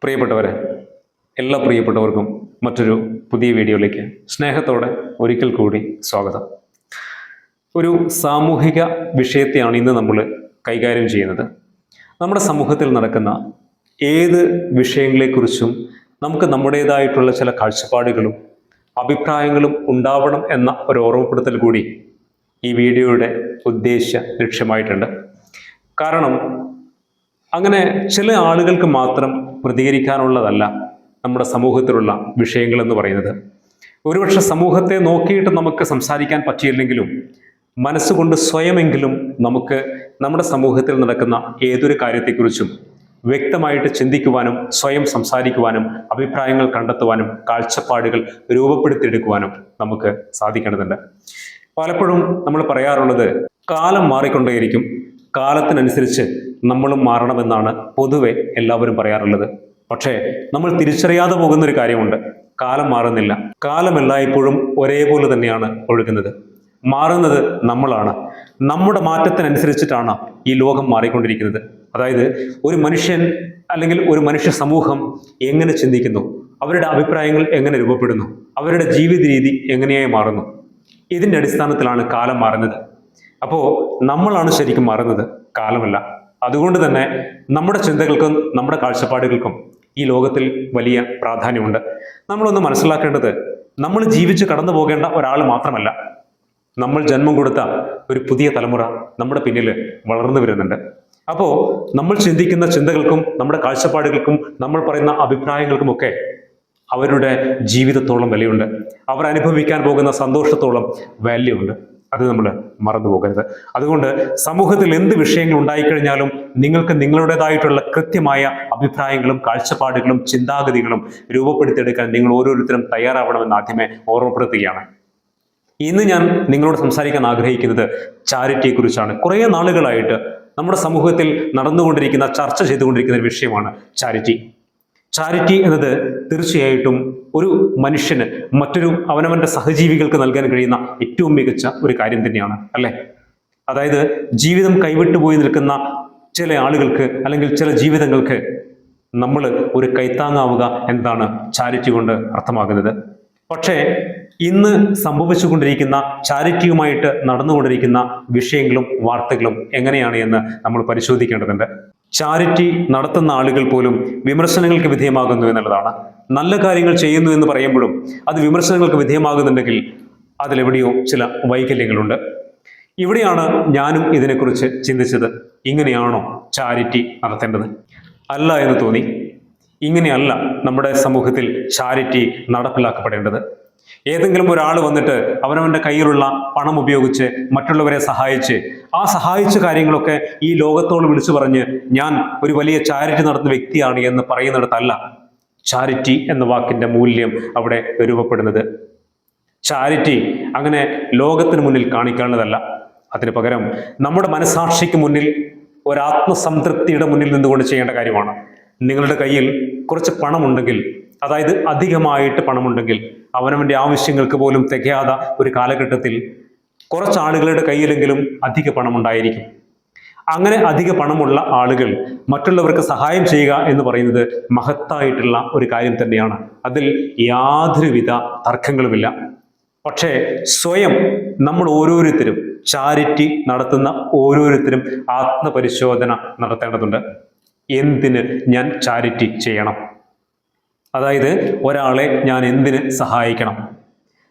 പ്രിയപ്പെട്ടവരെ, എല്ലാ പ്രിയപ്പെട്ടവർക്കും മറ്റൊരു പുതിയ വീഡിയോയിലേക്ക് സ്നേഹത്തോടെ ഒരിക്കൽ കൂടി സ്വാഗതം. ഒരു സാമൂഹിക വിഷയത്തെയാണ് ഇന്ന് നമ്മൾ കൈകാര്യം ചെയ്യുന്നത്. നമ്മുടെ സമൂഹത്തിൽ നടക്കുന്ന ഏത് വിഷയങ്ങളെക്കുറിച്ചും നമുക്ക് നമ്മുടേതായിട്ടുള്ള ചില കാഴ്ചപ്പാടുകളും അഭിപ്രായങ്ങളും ഉണ്ടാവണം എന്ന ഒരു ഓർമ്മപ്പെടുത്തൽ കൂടി ഈ വീഡിയോയുടെ ഉദ്ദേശ ലക്ഷ്യമായിട്ടുണ്ട്. കാരണം അങ്ങനെ ചില ആളുകൾക്ക് മാത്രം പ്രതികരിക്കാനുള്ളതല്ല നമ്മുടെ സമൂഹത്തിലുള്ള വിഷയങ്ങൾ എന്ന് പറയുന്നത്. ഒരുപക്ഷെ സമൂഹത്തെ നോക്കിയിട്ട് നമുക്ക് സംസാരിക്കാൻ പറ്റിയില്ലെങ്കിലും മനസ്സുകൊണ്ട് സ്വയമെങ്കിലും നമുക്ക് നമ്മുടെ സമൂഹത്തിൽ നടക്കുന്ന ഏതൊരു കാര്യത്തെക്കുറിച്ചും വ്യക്തമായിട്ട് ചിന്തിക്കുവാനും സ്വയം സംസാരിക്കുവാനും അഭിപ്രായങ്ങൾ കണ്ടെത്തുവാനും കാഴ്ചപ്പാടുകൾ രൂപപ്പെടുത്തിയെടുക്കുവാനും നമുക്ക് സാധിക്കേണ്ടതുണ്ട്. പലപ്പോഴും നമ്മൾ പറയാറുള്ളത് കാലം മാറിക്കൊണ്ടേയിരിക്കും, കാലത്തിനനുസരിച്ച് നമ്മളും മാറണമെന്നാണ് പൊതുവെ എല്ലാവരും പറയാറുള്ളത്. പക്ഷേ നമ്മൾ തിരിച്ചറിയാതെ പോകുന്നൊരു കാര്യമുണ്ട്. കാലം മാറുന്നില്ല. കാലം എല്ലായ്പ്പോഴും ഒരേപോലെ തന്നെയാണ് ഒഴുകുന്നത്. മാറുന്നത് നമ്മളാണ്. നമ്മുടെ മാറ്റത്തിനനുസരിച്ചിട്ടാണ് ഈ ലോകം മാറിക്കൊണ്ടിരിക്കുന്നത്. അതായത് ഒരു മനുഷ്യൻ അല്ലെങ്കിൽ ഒരു മനുഷ്യ സമൂഹം എങ്ങനെ ചിന്തിക്കുന്നു, അവരുടെ അഭിപ്രായങ്ങൾ എങ്ങനെ രൂപപ്പെടുന്നു, അവരുടെ ജീവിത രീതി എങ്ങനെയായി മാറുന്നു, ഇതിൻ്റെ അടിസ്ഥാനത്തിലാണ് കാലം മാറുന്നത്. അപ്പോൾ നമ്മളാണ് ശരിക്കും മാറുന്നത്, കാലമല്ല. അതുകൊണ്ട് തന്നെ നമ്മുടെ ചിന്തകൾക്കും നമ്മുടെ കാഴ്ചപ്പാടുകൾക്കും ഈ ലോകത്തിൽ വലിയ പ്രാധാന്യമുണ്ട്. നമ്മളൊന്ന് മനസ്സിലാക്കേണ്ടത്, നമ്മൾ ജീവിച്ച് കടന്നു പോകേണ്ട ഒരാൾ മാത്രമല്ല, നമ്മൾ ജന്മം കൊടുത്ത ഒരു പുതിയ തലമുറ നമ്മുടെ പിന്നിൽ വളർന്നു വരുന്നുണ്ട്. അപ്പോൾ നമ്മൾ ചിന്തിക്കുന്ന ചിന്തകൾക്കും നമ്മുടെ കാഴ്ചപ്പാടുകൾക്കും നമ്മൾ പറയുന്ന അഭിപ്രായങ്ങൾക്കുമൊക്കെ അവരുടെ ജീവിതത്തോളം വിലയുണ്ട്. അവർ അനുഭവിക്കാൻ പോകുന്ന സന്തോഷത്തോളം വാല്യൂ ഉണ്ട്. അത് നമ്മൾ മറന്നു പോകരുത്. അതുകൊണ്ട് സമൂഹത്തിൽ എന്ത് വിഷയങ്ങൾ ഉണ്ടായിക്കഴിഞ്ഞാലും നിങ്ങൾക്ക് നിങ്ങളുടേതായിട്ടുള്ള കൃത്യമായ അഭിപ്രായങ്ങളും കാഴ്ചപ്പാടുകളും ചിന്താഗതികളും രൂപപ്പെടുത്തിയെടുക്കാൻ നിങ്ങൾ ഓരോരുത്തരും തയ്യാറാവണമെന്ന് ആദ്യമേ ഓർമ്മപ്പെടുത്തുകയാണ്. ഇന്ന് ഞാൻ നിങ്ങളോട് സംസാരിക്കാൻ ആഗ്രഹിക്കുന്നത് ചാരിറ്റിയെക്കുറിച്ചാണ്. കുറേ നാളുകളായിട്ട് നമ്മുടെ സമൂഹത്തിൽ നടന്നുകൊണ്ടിരിക്കുന്ന ചർച്ച ചെയ്തുകൊണ്ടിരിക്കുന്ന ഒരു വിഷയമാണ് ചാരിറ്റി. ചാരിറ്റി എന്നത് തീർച്ചയായിട്ടും ഒരു മനുഷ്യന് മറ്റൊരു അവനവന്റെ സഹജീവികൾക്ക് നൽകാൻ കഴിയുന്ന ഏറ്റവും മികച്ച ഒരു കാര്യം തന്നെയാണ്, അല്ലേ? അതായത് ജീവിതം കൈവിട്ടു പോയി നിൽക്കുന്ന ചില ആളുകൾക്ക് അല്ലെങ്കിൽ ചില ജീവിതങ്ങൾക്ക് നമ്മൾ ഒരു കൈത്താങ്ങാവുക എന്താണ് ചാരിറ്റി കൊണ്ട് അർത്ഥമാകുന്നത്. പക്ഷേ ഇന്ന് സംഭവിച്ചുകൊണ്ടിരിക്കുന്ന ചാരിറ്റിയുമായിട്ട് നടന്നുകൊണ്ടിരിക്കുന്ന വിഷയങ്ങളും വാർത്തകളും എങ്ങനെയാണ് എന്ന് നമ്മൾ പരിശോധിക്കേണ്ടതുണ്ട്. ചാരിറ്റി നടത്തുന്ന ആളുകൾ പോലും വിമർശനങ്ങൾക്ക് വിധേയമാകുന്നു എന്നുള്ളതാണ്. നല്ല കാര്യങ്ങൾ ചെയ്യുന്നു എന്ന് പറയുമ്പോഴും അത് വിമർശനങ്ങൾക്ക് വിധേയമാകുന്നുണ്ടെങ്കിൽ അതിലെവിടെയോ ചില വൈകല്യങ്ങളുണ്ട്. ഇവിടെയാണ് ഞാനും ഇതിനെക്കുറിച്ച് ചിന്തിച്ചത്. ഇങ്ങനെയാണോ ചാരിറ്റി നടത്തേണ്ടത്? അല്ല എന്ന് തോന്നി. ഇങ്ങനെയല്ല നമ്മുടെ സമൂഹത്തിൽ ചാരിറ്റി നടപ്പിലാക്കപ്പെടേണ്ടത്. ഏതെങ്കിലും ഒരാൾ വന്നിട്ട് അവനവന്റെ കയ്യിലുള്ള പണം ഉപയോഗിച്ച് മറ്റുള്ളവരെ സഹായിച്ച് ആ സഹായിച്ച കാര്യങ്ങളൊക്കെ ഈ ലോകത്തോട് വിളിച്ചു പറഞ്ഞ് ഞാൻ ഒരു വലിയ ചാരിറ്റി നടത്തുന്ന വ്യക്തിയാണ് എന്ന് പറയുന്നിടത്തല്ല ചാരിറ്റി എന്ന വാക്കിന്റെ മൂല്യം അവിടെ രൂപപ്പെടുന്നത്. ചാരിറ്റി അങ്ങനെ ലോകത്തിന് മുന്നിൽ കാണിക്കാനുള്ളതല്ല. അതിന് പകരം നമ്മുടെ മനസാക്ഷിക്ക് മുന്നിൽ ഒരാത്മസംതൃപ്തിയുടെ മുന്നിൽ നിന്നുകൊണ്ട് ചെയ്യേണ്ട കാര്യമാണ്. നിങ്ങളുടെ കയ്യിൽ കുറച്ച് പണമുണ്ടെങ്കിൽ, അതായത് അധികമായിട്ട് പണമുണ്ടെങ്കിൽ, അവനവന്റെ ആവശ്യങ്ങൾക്ക് പോലും തികയാത്ത ഒരു കാലഘട്ടത്തിൽ കുറച്ച് ആളുകളുടെ കയ്യിലെങ്കിലും അധിക പണമുണ്ടായിരിക്കും. അങ്ങനെ അധിക പണമുള്ള ആളുകൾ മറ്റുള്ളവർക്ക് സഹായം ചെയ്യുക എന്ന് പറയുന്നത് മഹത്തായിട്ടുള്ള ഒരു കാര്യം തന്നെയാണ്. അതിൽ യാതൊരുവിധ തർക്കങ്ങളുമില്ല. പക്ഷേ സ്വയം നമ്മൾ ഓരോരുത്തരും ചാരിറ്റി നടത്തുന്ന ഓരോരുത്തരും ആത്മപരിശോധന നടത്തേണ്ടതുണ്ട്. എന്തിന് ഞാൻ ചാരിറ്റി ചെയ്യണം? അതായത് ഒരാളെ ഞാൻ എന്തിന് സഹായിക്കണം?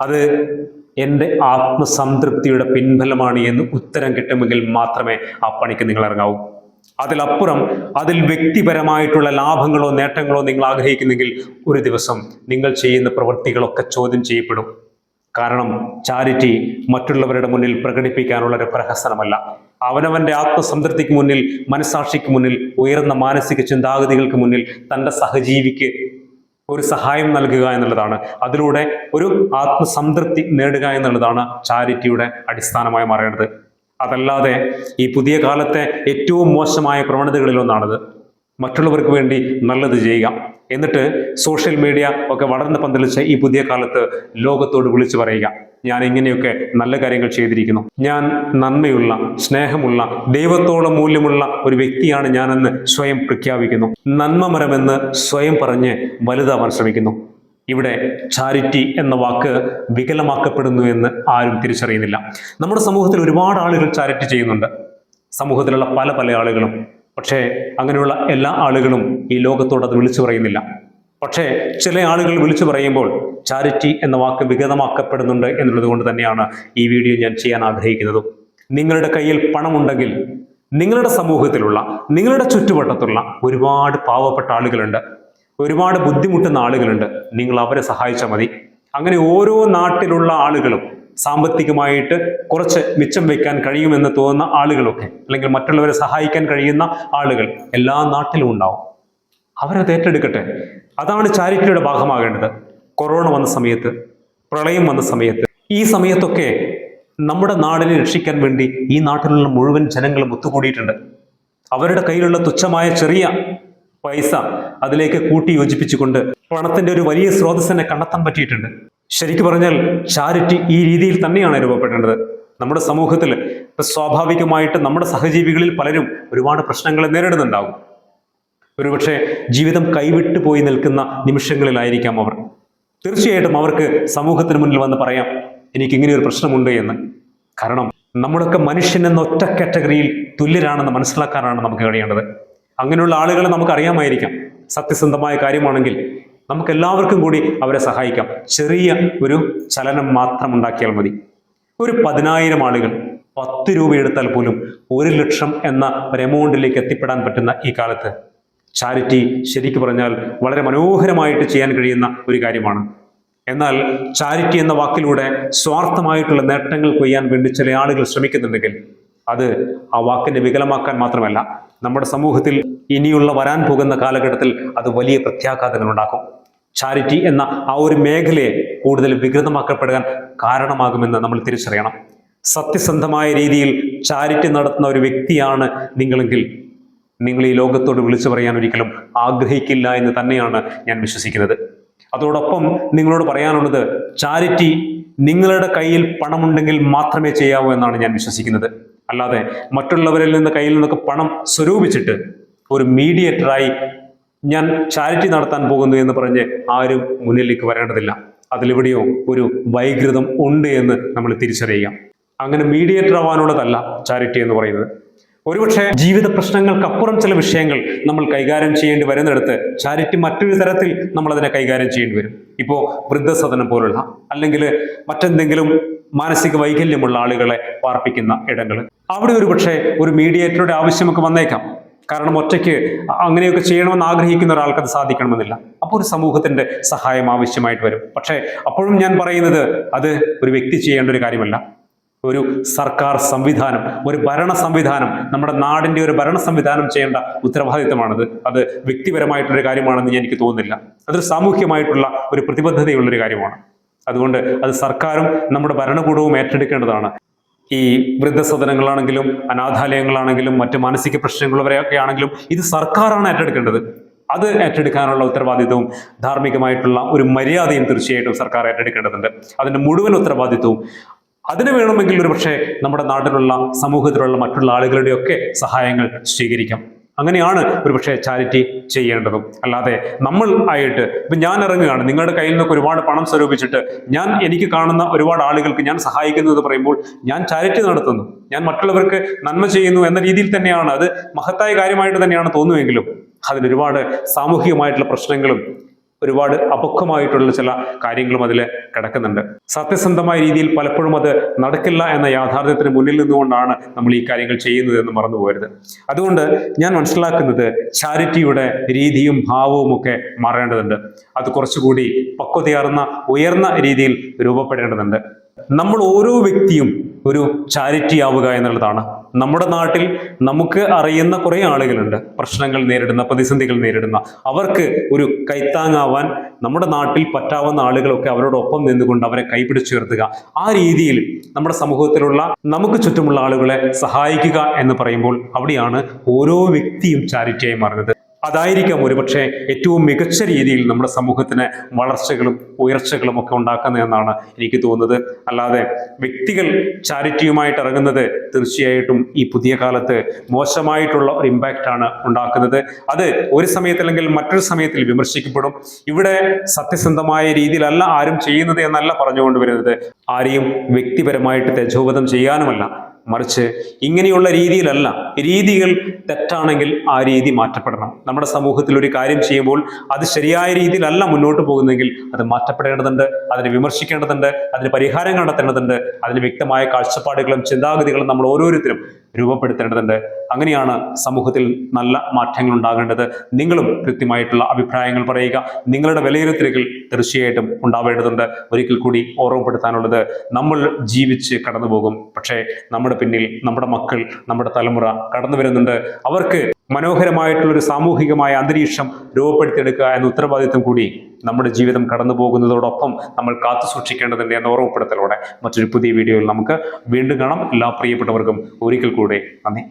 അത് എൻ്റെ ആത്മസംതൃപ്തിയുടെ പിൻബലമാണ് എന്ന് ഉത്തരം കിട്ടുമെങ്കിൽ മാത്രമേ ആ പണിക്ക് നിങ്ങൾ ഇറങ്ങാവൂ. അതിലപ്പുറം അതിൽ വ്യക്തിപരമായിട്ടുള്ള ലാഭങ്ങളോ നേട്ടങ്ങളോ നിങ്ങൾ ആഗ്രഹിക്കുന്നെങ്കിൽ ഒരു ദിവസം നിങ്ങൾ ചെയ്യുന്ന പ്രവൃത്തികളൊക്കെ ചോദ്യം ചെയ്യപ്പെടും. കാരണം ചാരിറ്റി മറ്റുള്ളവരുടെ മുന്നിൽ പ്രകടിപ്പിക്കാനുള്ള ഒരു പ്രഹസനമല്ല. അവനവന്റെ ആത്മസംതൃപ്തിക്ക് മുന്നിൽ, മനസാക്ഷിക്ക് മുന്നിൽ, ഉയർന്ന മാനസിക ചിന്താഗതികൾക്ക് മുന്നിൽ തൻ്റെ സഹജീവിക്ക് ഒരു സഹായം നൽകുക എന്നുള്ളതാണ്. അതിലൂടെ ഒരു ആത്മസംതൃപ്തി നേടുക എന്നുള്ളതാണ് ചാരിറ്റിയുടെ അടിസ്ഥാനമായി മാറേണ്ടത്. അതല്ലാതെ ഈ പുതിയ കാലത്തെ ഏറ്റവും മോശമായ പ്രവണതകളിലൊന്നാണത്. മറ്റുള്ളവർക്ക് വേണ്ടി നല്ലത് ചെയ്യുക, എന്നിട്ട് സോഷ്യൽ മീഡിയ ഒക്കെ വളർന്ന് പന്തലിച്ച ഈ പുതിയ കാലത്ത് ലോകത്തോട് വിളിച്ചു പറയുക, ഞാൻ ഇങ്ങനെയൊക്കെ നല്ല കാര്യങ്ങൾ ചെയ്തിരിക്കുന്നു, ഞാൻ നന്മയുള്ള, സ്നേഹമുള്ള, ദൈവത്തോളം മൂല്യമുള്ള ഒരു വ്യക്തിയാണ് ഞാനെന്ന് സ്വയം പ്രഖ്യാപിക്കുന്നു. നന്മമരമെന്ന് സ്വയം പറഞ്ഞ് വലുതാവാൻ ശ്രമിക്കുന്നു. ഇവിടെ ചാരിറ്റി എന്ന വാക്ക് വികലമാക്കപ്പെടുന്നു എന്ന് ആരും തിരിച്ചറിയുന്നില്ല. നമ്മുടെ സമൂഹത്തിൽ ഒരുപാട് ആളുകൾ ചാരിറ്റി ചെയ്യുന്നുണ്ട്, സമൂഹത്തിലുള്ള പല പല ആളുകളും. പക്ഷേ അങ്ങനെയുള്ള എല്ലാ ആളുകളും ഈ ലോകത്തോട് അത് വിളിച്ചു പറയുന്നില്ല. പക്ഷേ ചില ആളുകൾ വിളിച്ചു പറയുമ്പോൾ ചാരിറ്റി എന്ന വാക്ക് വികതമാക്കപ്പെടുന്നുണ്ട് എന്നുള്ളത് കൊണ്ട് തന്നെയാണ് ഈ വീഡിയോ ഞാൻ ചെയ്യാൻ ആഗ്രഹിക്കുന്നത്. നിങ്ങളുടെ കയ്യിൽ പണമുണ്ടെങ്കിൽ നിങ്ങളുടെ സമൂഹത്തിലുള്ള, നിങ്ങളുടെ ചുറ്റുവട്ടത്തുള്ള ഒരുപാട് പാവപ്പെട്ട ആളുകളുണ്ട്, ഒരുപാട് ബുദ്ധിമുട്ടുന്ന ആളുകളുണ്ട്. നിങ്ങൾ അവരെ സഹായിച്ചാൽ മതി. അങ്ങനെ ഓരോ നാട്ടിലുള്ള ആളുകളും സാമ്പത്തികമായിട്ട് കുറച്ച് മിച്ചം വയ്ക്കാൻ കഴിയുമെന്ന് തോന്നുന്ന ആളുകളൊക്കെ, അല്ലെങ്കിൽ മറ്റുള്ളവരെ സഹായിക്കാൻ കഴിയുന്ന ആളുകൾ എല്ലാ നാട്ടിലും ഉണ്ടാവും. അവരത് ഏറ്റെടുക്കട്ടെ. അതാണ് ചാരിറ്റിയുടെ ഭാഗമാകേണ്ടത്. കൊറോണ വന്ന സമയത്ത്, പ്രളയം വന്ന സമയത്ത്, ഈ സമയത്തൊക്കെ നമ്മുടെ നാടിനെ രക്ഷിക്കാൻ വേണ്ടി ഈ നാട്ടിലുള്ള മുഴുവൻ ജനങ്ങളും ഒത്തുകൂടിയിട്ടുണ്ട്. അവരുടെ കയ്യിലുള്ള തുച്ഛമായ ചെറിയ പൈസ അതിലേക്ക് കൂട്ടി യോജിപ്പിച്ചുകൊണ്ട് പണത്തിന്റെ ഒരു വലിയ സ്രോതസ്സിനെ കണ്ടെത്താൻ പറ്റിയിട്ടുണ്ട്. ശരിക്കു പറഞ്ഞാൽ ചാരിറ്റി ഈ രീതിയിൽ തന്നെയാണ് രൂപപ്പെടേണ്ടത്. നമ്മുടെ സമൂഹത്തിൽ സ്വാഭാവികമായിട്ട് നമ്മുടെ സഹജീവികളിൽ പലരും ഒരുപാട് പ്രശ്നങ്ങൾ നേരിടുന്നുണ്ടാവും. ഒരുപക്ഷെ ജീവിതം കൈവിട്ടു പോയി നിൽക്കുന്ന നിമിഷങ്ങളിലായിരിക്കാം അവർ. തീർച്ചയായിട്ടും അവർക്ക് സമൂഹത്തിന് മുന്നിൽ വന്ന് പറയാം, എനിക്ക് ഇങ്ങനെ ഒരു പ്രശ്നമുണ്ട് എന്ന്. കാരണം നമ്മളൊക്കെ മനുഷ്യൻ എന്ന ഒറ്റ കാറ്റഗറിയിൽ തുല്യരാണെന്ന് മനസ്സിലാക്കാനാണ് നമുക്ക് കഴിയേണ്ടത്. അങ്ങനെയുള്ള ആളുകളെ നമുക്ക് അറിയാമായിരിക്കാം. സത്യസന്ധമായ കാര്യമാണെങ്കിൽ നമുക്ക് എല്ലാവർക്കും കൂടി അവരെ സഹായിക്കാം. ചെറിയ ഒരു ചലനം മാത്രം ഉണ്ടാക്കിയാൽ മതി. ഒരു 10,000 ആളുകൾ 10 രൂപ എടുത്താൽ പോലും 1 ലക്ഷം എന്ന ഒരു എമൗണ്ടിലേക്ക് എത്തിപ്പെടാൻ പറ്റുന്ന ഈ കാലത്ത് ചാരിറ്റി ശരിക്കു പറഞ്ഞാൽ വളരെ മനോഹരമായിട്ട് ചെയ്യാൻ കഴിയുന്ന ഒരു കാര്യമാണ്. എന്നാൽ ചാരിറ്റി എന്ന വാക്കിലൂടെ സ്വാർത്ഥമായിട്ടുള്ള നേട്ടങ്ങൾ കൊയ്യാൻ വേണ്ടി ചില ആളുകൾ ശ്രമിക്കുന്നുണ്ടെങ്കിൽ അത് ആ വാക്കിനെ വികലമാക്കാൻ മാത്രമല്ല, നമ്മുടെ സമൂഹത്തിൽ ഇനിയുള്ള വരാൻ പോകുന്ന കാലഘട്ടത്തിൽ അത് വലിയ പ്രത്യാഘാതങ്ങൾ ഉണ്ടാക്കും. ചാരിറ്റി എന്ന ആ ഒരു മേഖലയെ കൂടുതൽ വികൃതമാക്കപ്പെടാൻ കാരണമാകുമെന്ന് നമ്മൾ തിരിച്ചറിയണം. സത്യസന്ധമായ രീതിയിൽ ചാരിറ്റി നടത്തുന്ന ഒരു വ്യക്തിയാണ് നിങ്ങളെങ്കിൽ നിങ്ങൾ ഈ ലോകത്തോട് വിളിച്ചു പറയാൻ ഒരിക്കലും ആഗ്രഹിക്കില്ല എന്ന് തന്നെയാണ് ഞാൻ വിശ്വസിക്കുന്നത്. അതോടൊപ്പം നിങ്ങളോട് പറയാനുള്ളത്, ചാരിറ്റി നിങ്ങളുടെ കയ്യിൽ പണമുണ്ടെങ്കിൽ മാത്രമേ ചെയ്യാവൂ എന്നാണ് ഞാൻ വിശ്വസിക്കുന്നത്. അല്ലാതെ മറ്റുള്ളവരിൽ നിന്ന് കയ്യിൽ നിന്നൊക്കെ പണം സ്വരൂപിച്ചിട്ട് ഒരു മീഡിയേറ്ററായി ഞാൻ ചാരിറ്റി നടത്താൻ പോകുന്നു എന്ന് പറഞ്ഞ് ആരും മുന്നിലേക്ക് വരേണ്ടതില്ല. അതിലെവിടെയോ ഒരു വൈകൃതം ഉണ്ട് എന്ന് നമ്മൾ തിരിച്ചറിയുക. അങ്ങനെ മീഡിയേറ്റർ ആവാനുള്ളതല്ല ചാരിറ്റി എന്ന് പറയുന്നത്. ഒരുപക്ഷെ ജീവിത പ്രശ്നങ്ങൾക്കപ്പുറം ചില വിഷയങ്ങൾ നമ്മൾ കൈകാര്യം ചെയ്യേണ്ടി വരുന്നിടത്ത് ചാരിറ്റി മറ്റൊരു തരത്തിൽ നമ്മൾ അതിനെ കൈകാര്യം ചെയ്യേണ്ടി വരും. ഇപ്പോൾ വൃദ്ധസദനം പോലുള്ള, അല്ലെങ്കിൽ മറ്റെന്തെങ്കിലും മാനസിക വൈകല്യമുള്ള ആളുകളെ പാർപ്പിക്കുന്ന ഇടങ്ങൾ, അവിടെ ഒരുപക്ഷെ ഒരു മീഡിയേറ്ററുടെ ആവശ്യമൊക്കെ വന്നേക്കാം. കാരണം ഒറ്റയ്ക്ക് അങ്ങനെയൊക്കെ ചെയ്യണമെന്ന് ആഗ്രഹിക്കുന്ന ഒരാൾക്ക് അത് സാധിക്കണമെന്നില്ല. അപ്പോൾ ഒരു സമൂഹത്തിന്റെ സഹായം ആവശ്യമായിട്ട് വരും. പക്ഷേ അപ്പോഴും ഞാൻ പറയുന്നത്, അത് ഒരു വ്യക്തി ചെയ്യേണ്ട ഒരു കാര്യമല്ല. ഒരു സർക്കാർ സംവിധാനം, ഒരു ഭരണ സംവിധാനം, നമ്മുടെ നാടിന്റെ ഒരു ഭരണ സംവിധാനം ചെയ്യേണ്ട ഉത്തരവാദിത്തമാണത്. അത് വ്യക്തിപരമായിട്ടൊരു കാര്യമാണെന്ന് എനിക്ക് തോന്നുന്നില്ല. അതൊരു സാമൂഹ്യമായിട്ടുള്ള ഒരു പ്രതിബദ്ധതയുള്ളൊരു കാര്യമാണ്. അതുകൊണ്ട് അത് സർക്കാരും നമ്മുടെ ഭരണകൂടവും ഏറ്റെടുക്കേണ്ടതാണ്. ഈ വൃദ്ധസദനങ്ങളാണെങ്കിലും അനാഥാലയങ്ങളാണെങ്കിലും മറ്റ് മാനസിക പ്രശ്നങ്ങളുള്ളവരെയൊക്കെ ആണെങ്കിലും ഇത് സർക്കാരാണ് ഏറ്റെടുക്കേണ്ടത്. അത് ഏറ്റെടുക്കാനുള്ള ഉത്തരവാദിത്വവും ധാർമ്മികമായിട്ടുള്ള ഒരു മര്യാദയും തീർച്ചയായിട്ടും സർക്കാർ ഏറ്റെടുക്കേണ്ടതുണ്ട്. അതിന്റെ മുഴുവൻ ഉത്തരവാദിത്വവും അതിന് വേണമെങ്കിൽ ഒരു പക്ഷേ നമ്മുടെ നാട്ടിലുള്ള സമൂഹത്തിലുള്ള മറ്റുള്ള ആളുകളുടെയൊക്കെ സഹായങ്ങൾ സ്വീകരിക്കാം. അങ്ങനെയാണ് ഒരുപക്ഷെ ചാരിറ്റി ചെയ്യേണ്ടതും. അല്ലാതെ നമ്മൾ ആയിട്ട് ഇപ്പം ഞാൻ ഇറങ്ങുകയാണ്, നിങ്ങളുടെ കയ്യിൽ നിന്നൊക്കെ ഒരുപാട് പണം സ്വരൂപിച്ചിട്ട് എനിക്ക് കാണുന്ന ഒരുപാട് ആളുകൾക്ക് ഞാൻ സഹായിക്കുന്നു എന്ന് പറയുമ്പോൾ ഞാൻ ചാരിറ്റി നടത്തുന്നു, ഞാൻ മറ്റുള്ളവർക്ക് നന്മ ചെയ്യുന്നു എന്ന രീതിയിൽ തന്നെയാണ്, അത് മഹത്തായ കാര്യമായിട്ട് തന്നെയാണ് തോന്നുമെങ്കിലും അതിലൊരുപാട് സാമൂഹികമായിട്ടുള്ള പ്രശ്നങ്ങളും ഒരുപാട് അപക്വമായിട്ടുള്ള ചില കാര്യങ്ങളും അതിൽ കിടക്കുന്നുണ്ട്. സത്യസന്ധമായ രീതിയിൽ പലപ്പോഴും അത് നടക്കില്ല എന്ന യാഥാർത്ഥ്യത്തിന് മുന്നിൽ നിന്നുകൊണ്ടാണ് നമ്മൾ ഈ കാര്യങ്ങൾ ചെയ്യുന്നത് എന്ന് മറന്നു പോകരുത്. അതുകൊണ്ട് ഞാൻ മനസ്സിലാക്കുന്നത് ചാരിറ്റിയുടെ രീതിയും ഭാവവും ഒക്കെ മാറേണ്ടതുണ്ട്. അത് കുറച്ചുകൂടി പക്വതയാർന്ന ഉയർന്ന രീതിയിൽ രൂപപ്പെടേണ്ടതുണ്ട്. നമ്മൾ ഓരോ വ്യക്തിയും ഒരു ചാരിറ്റി ആവുക എന്നുള്ളതാണ്. നമ്മുടെ നാട്ടിൽ നമുക്ക് അറിയുന്ന കുറേ ആളുകളുണ്ട്, പ്രശ്നങ്ങൾ നേരിടുന്ന, പ്രതിസന്ധികൾ നേരിടുന്ന. അവർക്ക് ഒരു കൈത്താങ്ങാവാൻ നമ്മുടെ നാട്ടിൽ പറ്റാവുന്ന ആളുകളൊക്കെ അവരോടൊപ്പം നിന്നുകൊണ്ട് അവരെ കൈപിടിച്ചുയർത്തുക. ആ രീതിയിൽ നമ്മുടെ സമൂഹത്തിലുള്ള നമുക്ക് ചുറ്റുമുള്ള ആളുകളെ സഹായിക്കുക എന്ന് പറയുമ്പോൾ അവിടെയാണ് ഓരോ വ്യക്തിയും ചാരിറ്റിയായി മാറുന്നത്. അതായിരിക്കാം ഒരുപക്ഷെ ഏറ്റവും മികച്ച രീതിയിൽ നമ്മുടെ സമൂഹത്തിന് വളർച്ചകളും ഉയർച്ചകളും ഒക്കെ ഉണ്ടാക്കുന്നതെന്നാണ് എനിക്ക് തോന്നുന്നത്. അല്ലാതെ വ്യക്തികൾ ചാരിറ്റിയുമായിട്ട് ഇറങ്ങുന്നത് തീർച്ചയായിട്ടും ഈ പുതിയ കാലത്ത് മോശമായിട്ടുള്ള ഒരു ഇമ്പാക്റ്റ് ആണ് ഉണ്ടാക്കുന്നത്. അത് ഒരു സമയത്ത് അല്ലെങ്കിൽ മറ്റൊരു സമയത്തിൽ വിമർശിക്കപ്പെടും. ഇവിടെ സത്യസന്ധമായ രീതിയിലല്ല ആരും ചെയ്യുന്നത് എന്നല്ല പറഞ്ഞുകൊണ്ട് വരുന്നത്. ആരെയും വ്യക്തിപരമായിട്ട് തെജോവധം ചെയ്യാനുമല്ല, മറിച്ച് ഇങ്ങനെയുള്ള രീതിയിലല്ല. രീതികൾ തെറ്റാണെങ്കിൽ ആ രീതി മാറ്റപ്പെടണം. നമ്മുടെ സമൂഹത്തിൽ ഒരു കാര്യം ചെയ്യുമ്പോൾ അത് ശരിയായ രീതിയിലല്ല മുന്നോട്ട് പോകുന്നെങ്കിൽ അത് മാറ്റപ്പെടേണ്ടതുണ്ട്, അതിനെ വിമർശിക്കേണ്ടതുണ്ട്, അതിന് പരിഹാരം കണ്ടെത്തേണ്ടതുണ്ട്, അതിന് വ്യക്തമായ കാഴ്ചപ്പാടുകളും ചിന്താഗതികളും നമ്മൾ ഓരോരുത്തരും രൂപപ്പെടുത്തേണ്ടതുണ്ട്. അങ്ങനെയാണ് സമൂഹത്തിൽ നല്ല മാറ്റങ്ങൾ ഉണ്ടാകേണ്ടത്. നിങ്ങളും കൃത്യമായിട്ടുള്ള അഭിപ്രായങ്ങൾ പറയുക. നിങ്ങളുടെ വിലയിരുത്തലുകൾ തീർച്ചയായിട്ടും ഉണ്ടാവേണ്ടതുണ്ട്. ഒരിക്കൽ കൂടി ഓർമ്മപ്പെടുത്താനുള്ളത്, നമ്മൾ ജീവിച്ച് കടന്നു പോകും, പക്ഷേ നമ്മുടെ പിന്നിൽ നമ്മുടെ മക്കൾ, നമ്മുടെ തലമുറ കടന്നു വരുന്നുണ്ട്. അവർക്ക് മനോഹരമായിട്ടുള്ളൊരു സാമൂഹികമായ അന്തരീക്ഷം രൂപപ്പെടുത്തിയെടുക്കുക എന്ന ഉത്തരവാദിത്വം കൂടി നമ്മുടെ ജീവിതം കടന്നു പോകുന്നതോടൊപ്പം നമ്മൾ കാത്തു സൂക്ഷിക്കേണ്ടതുണ്ട് എന്ന ഓർമ്മപ്പെടുത്തലോടെ മറ്റൊരു പുതിയ വീഡിയോയിൽ നമുക്ക് വീണ്ടും കാണാം. എല്ലാ പ്രിയപ്പെട്ടവർക്കും ഒരിക്കൽ കൂടെ നന്ദി.